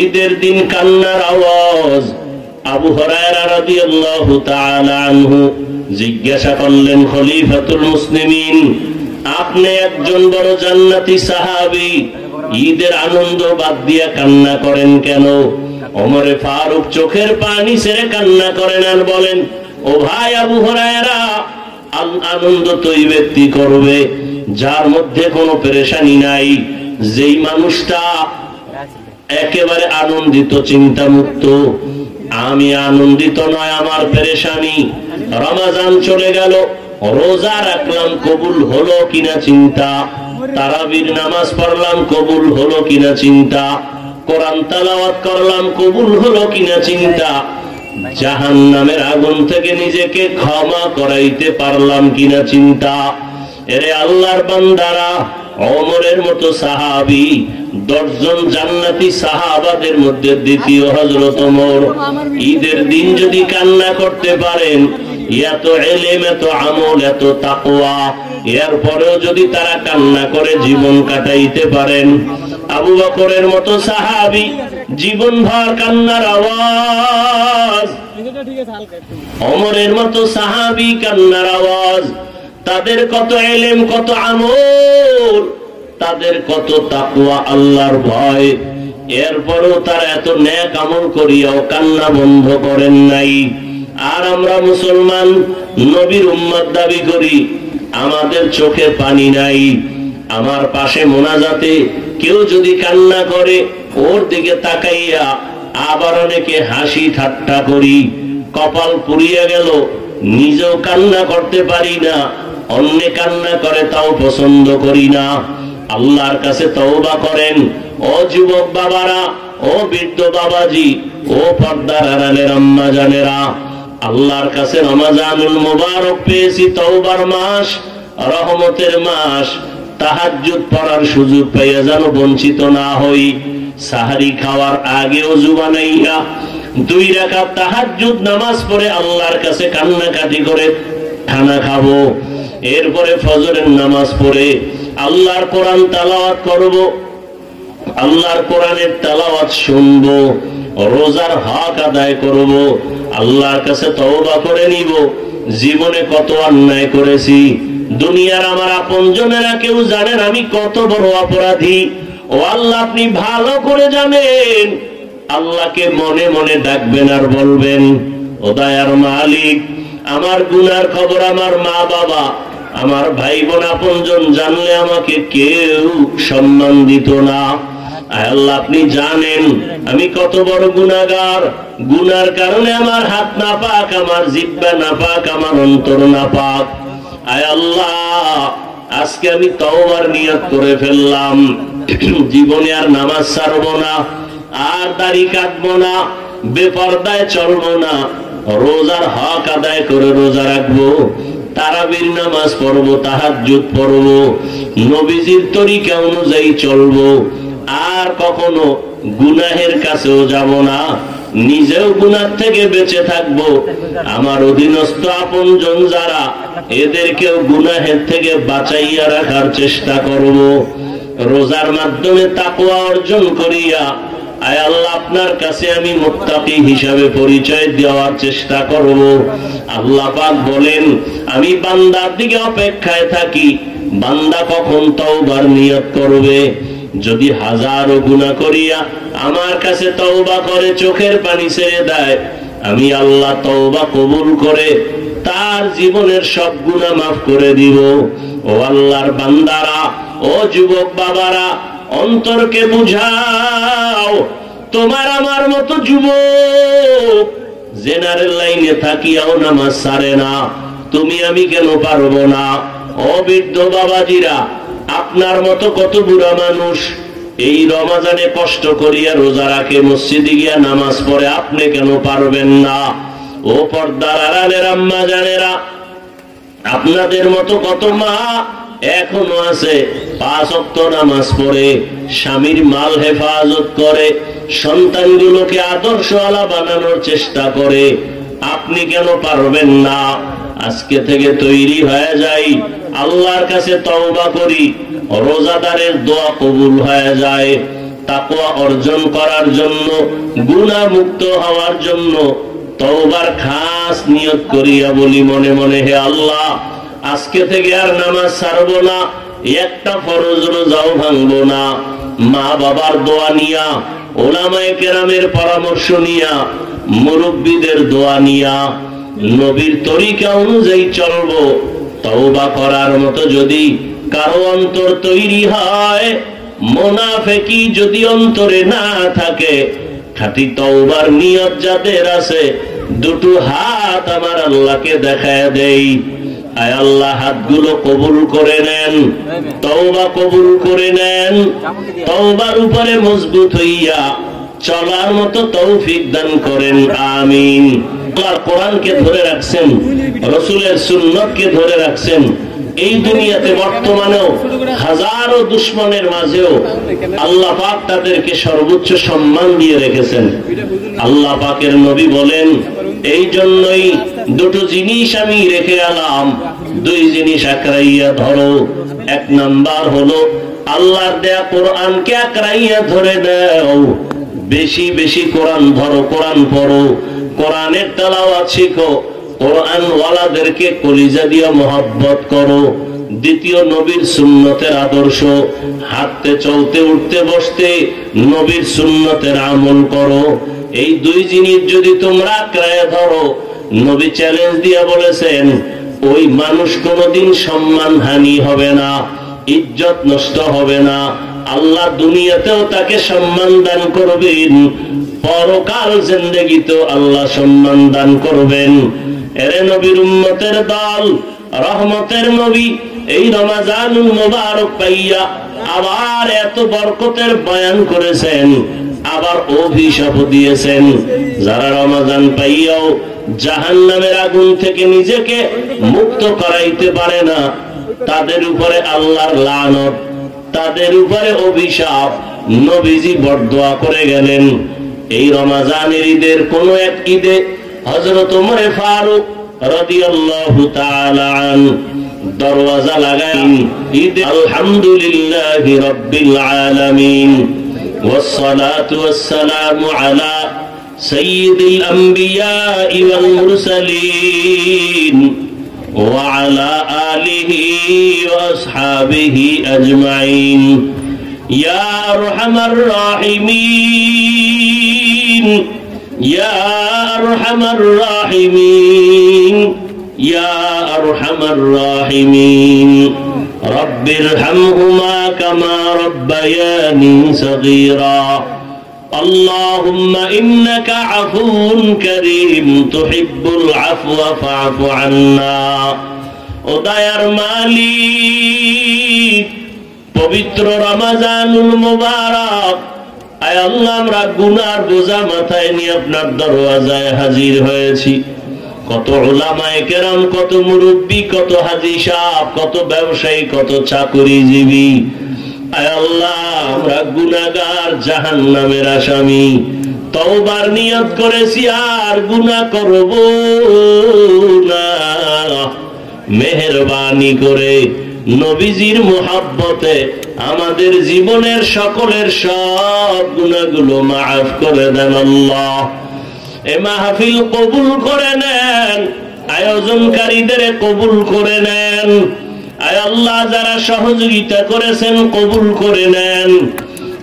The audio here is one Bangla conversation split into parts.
ঈদের দিন কান্নার আওয়াজ। আবু হুরায়রা রাদিয়াল্লাহু তাআলা আনহু জিজ্ঞাসা করলেন, খলিফাতুল মুসলিমিন, আপনি একজন বড় জান্নাতি সাহাবী, ঈদের আনন্দ বাদ দিয়া কান্না করেন কেন? ওমরে ফারুক চোখের পানি ছেড়ে কান্না করেন আর বলেন, ও ভাই আবু হুরায়রা, আনন্দ তো ওই ব্যক্তি করবে যার মধ্যে কোনো পেরেশানি নাই, যেই মানুষটা একেবারে আনন্দিত, চিন্তা মুক্ত। আমি আনন্দিত নয়, আমার পেরেশানি। রমজান চলে গেল, রোজা রাখলাম, কবুল হলো কিনা চিন্তা। তারাবির নামাজ পড়লাম, কবুল হলো কিনা চিন্তা। কোরআন তেলাওয়াত করলাম, কবুল হলো কিনা চিন্তা। জাহান্নামের আগুন থেকে নিজেকে ক্ষমা করাইতে পারলাম কিনা চিন্তা। এরে আল্লাহর বান্দারা, ওমরের মতো সাহাবী 10 জন জান্নাতি সাহাবাদের মধ্যে দ্বিতীয় হযরত ওমর ঈদের দিন যদি কান্না করতে পারেন, এত ইলম, এত আমল, এত তাকওয়া, এরপরেও যদি তারা কান্না করে জীবন কাটাইতে পারেন, আবু বকরের মতো সাহাবী জীবনভর কান্নার আওয়াজ, ওমরের মতো সাহাবী কান্নার আওয়াজ। তাদের কত ইলম, কত আমল, তাদের কত তাকওয়া, আল্লাহর ভয়, এরপরও তারা এত নেক আমল করিয়াও কান্না বন্ধ করেন নাই। আর আমরা মুসলমান, নবীর উম্মত দাবি করি, আমাদের চোখে পানি নাই। আমার পাশে মোনাজাতে কেউ যদি কান্না করে, ওর দিকে তাকাইয়া আবার অনেকে হাসি ঠাট্টা করি, কপাল পুড়িয়া গেল, নিজেও কান্না করতে পারি না, অন্যে কান্না করে তাও পছন্দ করি না। আল্লাহর কাছে তওবা করেন ও যুবক বাবারা, ও বৃদ্ধ বাবাজি, ও পর্দার আড়ালের আম্মা জানেরা। আল্লাহর কাছে রমজানুল মুবারক পেয়েছি, তওবার মাস, রহমতের মাস। তাহাজ্জুদ পড়ার সুযোগ পাইয়া যেন বঞ্চিত না হই। সাহারি খাওয়ার আগে ওযু বানাইয়া 2 রাকাত তাহাজ্জুদ নামাজ পড়ে আল্লাহর কাছে কান্নাকাটি করে খানা খাবো। এরপরে ফজরের নামাজ পড়ে আল্লাহর কোরআন তেলাওয়াত করব, আল্লাহর কোরআনের তেলাওয়াত শুনবো, রোজার হক আদায় করব, আল্লাহর কাছে তওবা করে নিব। জীবনে কত অন্যায় করেছি, দুনিয়ার আমার আপনজনেরা কেউ জানেন আমি কত বড় অপরাধী। ও আল্লাহ, আপনি ভালো করে জানেন। আল্লাহকে মনে মনে ডাকবেন আর বলবেন, ও দয়ার মালিক, আমার গুনার খবর আমার মা বাবা, আমার ভাই বোন আপনজন জানলে আমাকে কেউ সম্মান দিত না। আল্লাহ, আপনি জানেন আমি কত বড় গুনাহগার। গুনার কারণে আমার হাত নাপাক, আমার জিহ্বা নাপাক, আমার অন্তর নাপাক। আয় আল্লাহ, আজকে আমি তওবার নিয়ত করে ফেললাম, জীবনে আর নামাজ ছাড়বো না, আর দাড়ি কাটবো না, বেপরদায় চলবো না, রোজার হক আদায় করে রোজা রাখবো, তারাবির নামাজ পড়বো, তাহাজ্জুদ পড়বো, নবীজির তরিকা অনুযায়ী চলবো, আর কখনো গুনাহের কাছেও যাব না, নিজেও গুনাহ থেকে বেঁচে থাকবো। আমার অধীনস্থ আপনজন যারা, এদেরকেও গুনাহের থেকে বাঁচাইয়া রাখার চেষ্টা করব। রোজার মাধ্যমে তাকওয়া অর্জন করিয়া আয় আল্লাহ, আপনার কাছে আমি মুত্তাকি হিসাবে পরিচয় দেওয়ার চেষ্টা করব। আল্লাহ পাক বলেন, আমি বান্দার দিকে অপেক্ষায় থাকি, বান্দা কখন তওবার নিয়ত করবে। যদি হাজারো গুনাহ করিয়া আমার কাছে তওবা করে চোখের পানি ছেড়ে দেয়, আমি আল্লাহ তওবা কবুল করে তার জীবনের সব গুনাহ মাফ করে দিব। ও আল্লাহর বান্দারা, ও যুবক বাবারা, অন্তরকে বুঝাও। তোমার আমার মতো যুবক জেনারেল লাইনে থাকিয়াও নামাজ ছাড়ে না, তুমি আমি কেন পারবো না? ও বৃদ্ধ বাবাজিরা, আপনার মতো কত বুড়া মানুষ এই রমজানে কষ্ট করিয়া রোজা রাখে, মসজিদে গিয়া নামাজ পড়ে, আপনি কেন পারবেন না? ও পর্দার আড়ালের আম্মা জানেরা, আপনাদের মতো কত মা এখনো আছে 5 ওয়াক্ত নামাজ পড়ে, স্বামীর মাল হেফাজত করে, সন্তানগুলোকে আদর্শওয়ালা বানানোর চেষ্টা করে, আপনি কেন পারবেন না? আজকে থেকে তৈরি হয়ে যাই, আল্লাহর কাছে তওবা করি, রোজাদারের দোয়া কবুল হয়ে যায়। তাকওয়া অর্জন করার জন্য, গুনাহ মুক্ত হওয়ার জন্য তওবার খাস নিয়ত করিয়া বলি মনে মনে, হে আল্লাহ, আজকে থেকে আর নামাজ ছাড়বো না, একটা ফরজ রোজাও ভাঙবো না। মা বাবার দোয়া নিয়া, ওলামায়ে কেরামের পরামর্শ নিয়া, মুরব্বীদের দোয়া নিয়া নবীর তরিকা অনুযায়ী চলবো। তওবা করার মতো যদি কারো অন্তর তৈরি হয়, মুনাফিকি যদি অন্তরে না থাকে, খাঁটি তওবার নিয়ত যাদের আছে, দুটো হাত আমার আল্লাহকে দেখায় দেই। আয় আল্লাহ, হাতগুলো কবুল করে নেন, তওবা কবুল করে নেন, তওবার উপরে মজবুত হইয়া চলার মতো তৌফিক দান করেন, আমিন। আল্লাহর কোরআনকে ধরে রাখছেন, রাসূলের সুন্নাতকে ধরে রাখছেন। এই দুনিয়াতে বর্তমানেও হাজারো দুশমনের মাঝেও আল্লাহ পাক তাদেরকে সর্বোচ্চ সম্মান দিয়ে রেখেছেন। আল্লাহ পাকের নবী বলেন, এই জন্যই দুটো জিনিস আমি রেখে গেলাম, দুই জিনিস আঁকড়াইয়া ধরো। এক নাম্বার হলো আল্লাহর দেয়া কোরআনকে আঁকড়াইয়া ধরে দাও, বেশি বেশি কোরআন ধরো, কোরআন পড়ো, কোরআনের তেলাওয়াত শিখো, কোরআন ওয়ালাদেরকে কলিজা দিয়ে মহব্বত করো। দ্বিতীয়, নবীর সুন্নতের আদর্শ, হাঁটতে চলতে উঠতে বসতে নবীর সুন্নতের আমল করো। এই দুই জিনিস যদি তোমরা আঁকড়ায় ধরো, নবী চ্যালেঞ্জ দিয়ে বলেছেন, ওই মানুষ কোনোদিন সম্মান হানি হবে না, ইজ্জত নষ্ট হবে না, আল্লাহ দুনিয়াতেও তাকে সম্মান দান করবেন, পরকাল জিন্দেগিতেও আল্লাহ সম্মান দান করবেন। এরে নবীর উম্মতের দল, রহমতের নবী এই রমাজানুল মুবারক পাইয়া আবার এত বরকতের বয়ান করেছেন, আবার অভিশাপ দিয়েছেন। যারা রমাজান পাইয়াও জাহান্নামের আগুন থেকে নিজেকে মুক্ত করাইতে পারে না, তাদের উপরে আল্লাহর লানত, তাদের উপরে অভিশাপ। নবীজি বরদোয়া করে গেলেন, এই রমাজানের ঈদের কোন এক ঈদে হযরত ওমর ফারুক রাদিয়াল্লাহু তাআলা আনহু দরওয়াজা লাগাইলেন, ঈদ আলহামদুলিল্লাহি রাব্বিল আলামিন ওয়াসসালাতু ওয়াসসালামু আলা সাইয়্যিদিল আমবিয়াই ওয়াল মুরসালিন ওয়া আলা আলিহি ওয়া আসহাবিহি আজমাইন ইয়া আরহামার রাহিমিন ইয়া আরহামার রাহিমিন ইয়া আরহামার রাহিমিন রব্বিরহামহুমা কামা রাব্বায়ানি সগীরা আল্লাহুম্মা ইন্নাকা আফুউন কারীম তুহিব্বুল আফওয়া ফা'ফু আন্না। ও দয়ার মালিক, পবিত্র রমাজানুল মুবারক, আয় আল্লাহ, আমরা গুনার বোঝা মাথায় নিয়ে আপনার দরওয়াজায় হাজির হয়েছি। কত উলামায়ে কেরাম, কত মুরব্বী, কত হাজী সাহেব, কত ব্যবসায়ী, কত চাকরিজীবী, আয় আল্লাহ, আমরা গুনাহগার, জাহান্নামের আসামি। তওবার নিয়ত করেছি আর গুনাহ করব না। মেহেরবানি করে নবীজির মুহাব্বতে আমাদের জীবনের সকলের সব গুনাহগুলো মাফ করে দেন আল্লাহ। এ মাহফিল কবুল করে নেন, আয়োজনকারীদের কবুল করে নেন। আয় আল্লাহ, যারা সহযোগিতা করেছেন কবুল করে নেন।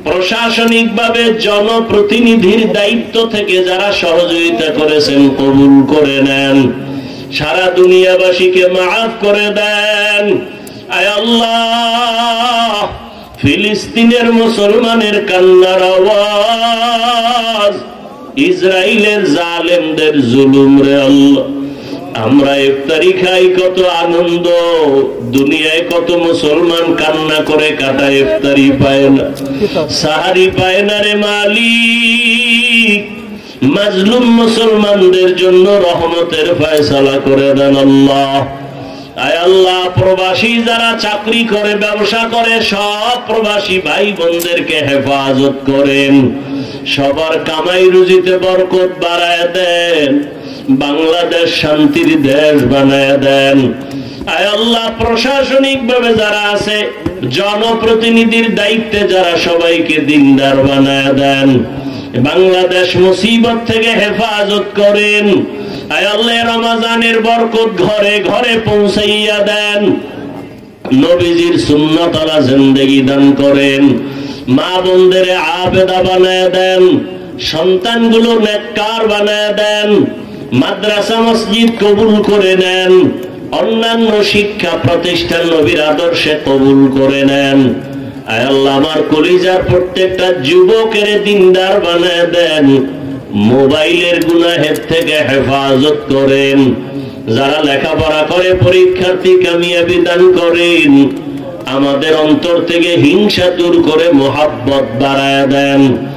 প্রশাসনিকভাবে জনপ্রতিনিধির দায়িত্ব থেকে যারা সহযোগিতা করেছেন কবুল করে নেন। সারা দুনিয়াবাসীকে মাফ করে দেন। আয় আল্লাহ, ফিলিস্তিনের মুসলমানের কান্নার আওয়াজ, ইসরায়েলের জালেমদের জুলুম রে আল্লাহ, আমরা ইফতারি খাই কত আনন্দ, দুনিয়ায় কত মুসলমান কান্না করে কাটায়, ইফতারি পায় না, সাহারি পায় না রে মালিক। মাজলুম মুসলমানদের জন্য রহমতের ফয়সালা করে দেন আল্লাহ। আয় আল্লাহ, প্রবাসী যারা চাকরি করে, ব্যবসা করে, সব প্রবাসী ভাই বোনদেরকে হেফাজত করেন, সবার কামাই রুজিতে বরকত বাড়ায় দেন, বাংলাদেশ শান্তির দেশ বানায় দেন। আয় আল্লাহ প্রশাসনিক ভাবে যারা আছে, জনপ্রতিনিধির দায়িত্বে যারা, সবাইকে দিনদার বানায় দেন। বাংলাদেশ মুসিবত থেকে হেফাজত করেন। আয় আল্লাহ রমজানের বরকত ঘরে ঘরে পৌঁছাইয়া দেন। নবীজির সুন্নাত আলা জিন্দেগি দান করেন। মা বোনদের আবেদা বানায় দেন। সন্তানগুলো নেককার বানায় দেন। মাদ্রাসা মসজিদ কবুল করে নেন। অন্যান্য শিক্ষা প্রতিষ্ঠান নবীর আদর্শে কবুল করে নেন। আয় আল্লাহ আমার কলিজার প্রত্যেকটা যুবকের দিনদার বানায় দেন। মোবাইলের গুনাহের থেকে হেফাজত করেন। যারা লেখাপড়া করে পরীক্ষার্থী কামিয়াবি দান করেন। আমাদের অন্তর থেকে হিংসা দূর করে মোহাব্বত বাড়ায় দেন।